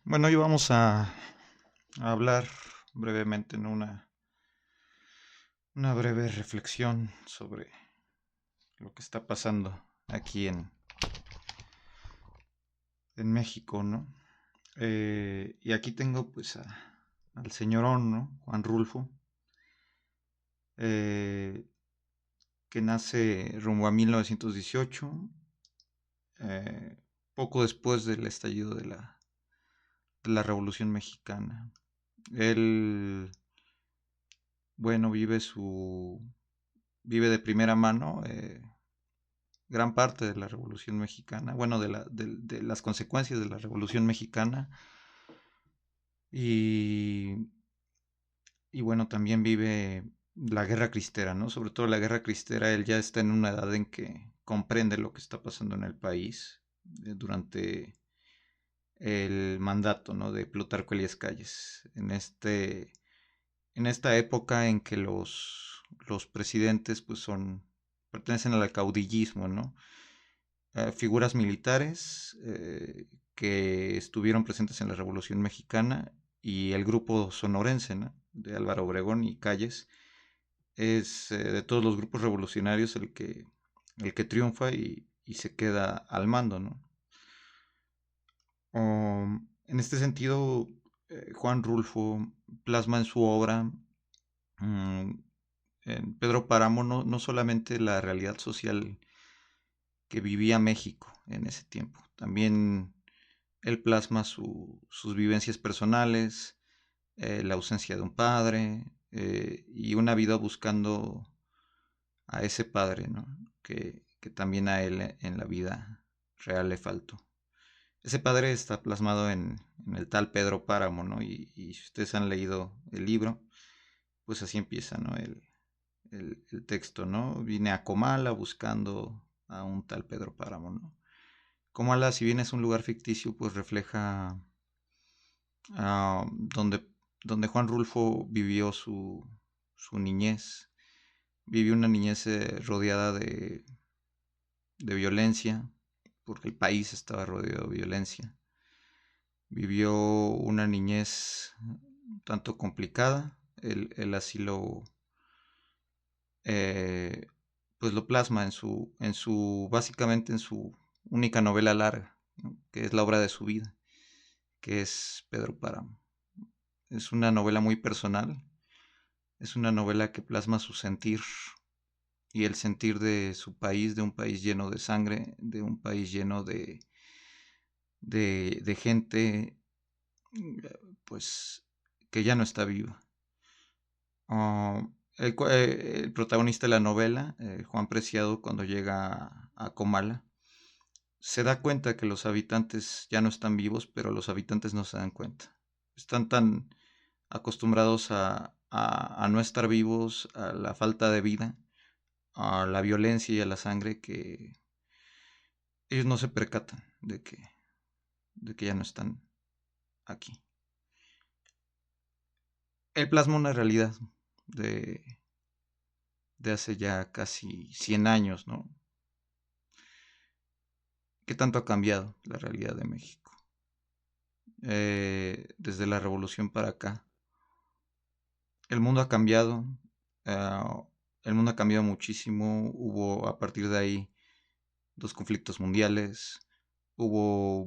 Bueno, hoy vamos a hablar brevemente, en una breve reflexión sobre lo que está pasando aquí en México, ¿no? Y aquí tengo pues al señorón, ¿no? Juan Rulfo, eh, que nace rumbo a 1918, eh, poco después del estallido de la Revolución Mexicana. Él, bueno, vive de primera mano gran parte de la Revolución Mexicana, bueno, de las consecuencias de la Revolución Mexicana y, y bueno, también vive la guerra cristera, ¿no? Sobre todo la guerra cristera, él ya está en una edad en que comprende lo que está pasando en el país durante el mandato, ¿no? De Plutarco Elías Calles. En esta época en que los presidentes pues pertenecen al caudillismo, ¿no? Figuras militares que estuvieron presentes en la Revolución Mexicana y el grupo sonorense, ¿no? De Álvaro Obregón y Calles es de todos los grupos revolucionarios el que triunfa y se queda al mando, ¿no? En este sentido, Juan Rulfo plasma en su obra, mm, en Pedro Páramo, no solamente la realidad social que vivía México en ese tiempo, también él plasma sus vivencias personales, la ausencia de un padre y una vida buscando a ese padre, ¿no? Que también a él en la vida real le faltó. Ese padre está plasmado en el tal Pedro Páramo, ¿no? Y si ustedes han leído el libro, pues así empieza, ¿no? El texto, ¿no? Vine a Comala buscando a un tal Pedro Páramo, ¿no? Comala, si bien es un lugar ficticio, pues refleja donde, donde Juan Rulfo vivió su niñez. Vivió una niñez rodeada de violencia, porque el país estaba rodeado de violencia. Vivió una niñez un tanto complicada. Él así eh, pues lo plasma básicamente en su única novela larga, ¿no? Que es la obra de su vida, que es Pedro Páramo. Es una novela muy personal, es una novela que plasma su sentir y el sentir de su país, de un país lleno de sangre, de un país lleno de gente, pues, que ya no está viva. Ah, el protagonista de la novela, Juan Preciado, cuando llega a Comala, se da cuenta que los habitantes ya no están vivos, pero los habitantes no se dan cuenta. Están tan acostumbrados a no estar vivos, a la falta de vida, a la violencia y a la sangre, que ellos no se percatan de que ya no están aquí. Él plasma una realidad de, de hace ya casi 100 años, ¿no? ¿Qué tanto ha cambiado la realidad de México? Desde la revolución para acá. El mundo ha cambiado, uh, el mundo ha cambiado muchísimo. Hubo a partir de ahí dos conflictos mundiales, hubo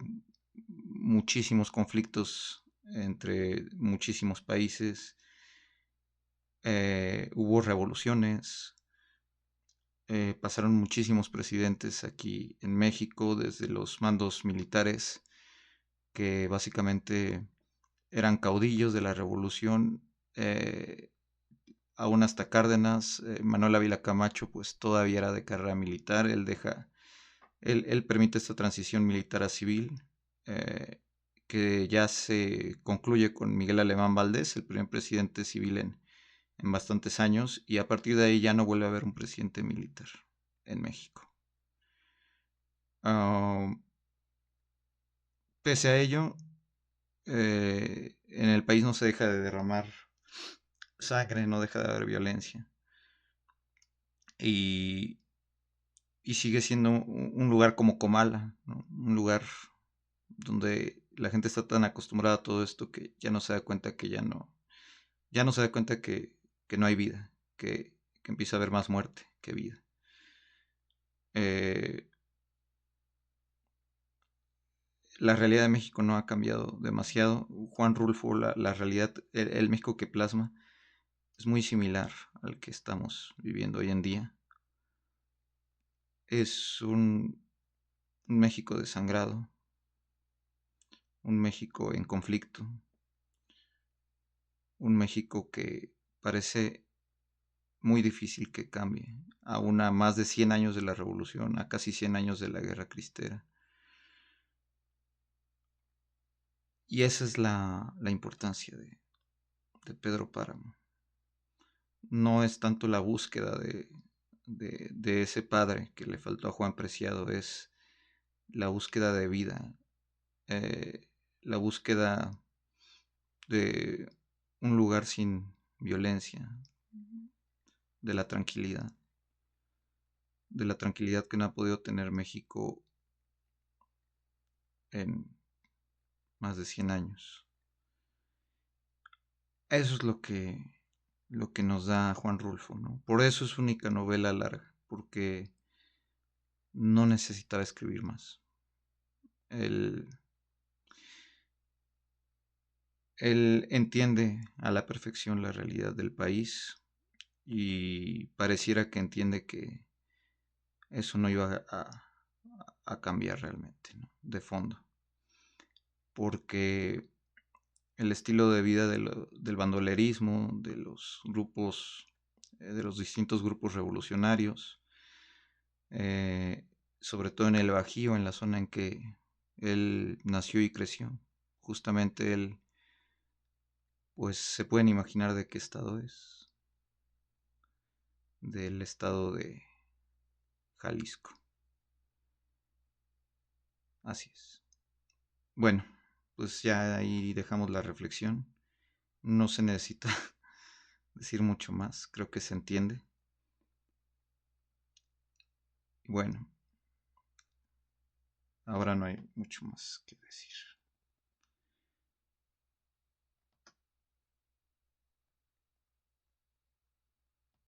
muchísimos conflictos entre muchísimos países, hubo revoluciones, pasaron muchísimos presidentes aquí en México, desde los mandos militares, que básicamente eran caudillos de la revolución, aún hasta Cárdenas. Manuel Ávila Camacho pues todavía era de carrera militar. Él permite esta transición militar a civil, eh, que ya se concluye con Miguel Alemán Valdés, el primer presidente civil en bastantes años, y a partir de ahí ya no vuelve a haber un presidente militar en México. Ah, Pese a ello, en el país no se deja de derramar sangre, no deja de haber violencia, y, y sigue siendo un lugar como Comala, ¿no? Un lugar donde la gente está tan acostumbrada a todo esto que ya no se da cuenta que ya no se da cuenta que no hay vida, que empieza a haber más muerte que vida. Eh, la realidad de México no ha cambiado demasiado. Juan Rulfo, la realidad, el México que plasma es muy similar al que estamos viviendo hoy en día. Es un México desangrado, un México en conflicto, un México que parece muy difícil que cambie, aún a más de 100 años de la revolución, a casi 100 años de la guerra cristera. Y esa es la importancia de Pedro Páramo. No es tanto la búsqueda de ese padre que le faltó a Juan Preciado, es la búsqueda de vida, eh, la búsqueda de un lugar sin violencia, de de la tranquilidad que no ha podido tener México en más de 100 años. Eso es lo que nos da Juan Rulfo, ¿no? Por eso es su única novela larga, porque no necesitaba escribir más. Él, él entiende a la perfección la realidad del país y pareciera que entiende que eso no iba a cambiar realmente, ¿no? De fondo. Porque el estilo de vida del bandolerismo, de los grupos, de los distintos grupos revolucionarios, eh, sobre todo en el Bajío, en la zona en que él nació y creció. Justamente él, pues se pueden imaginar de qué estado es, del estado de Jalisco. Así es. Bueno, pues ya ahí dejamos la reflexión. No se necesita decir mucho más, creo que se entiende. Y bueno, ahora no hay mucho más que decir.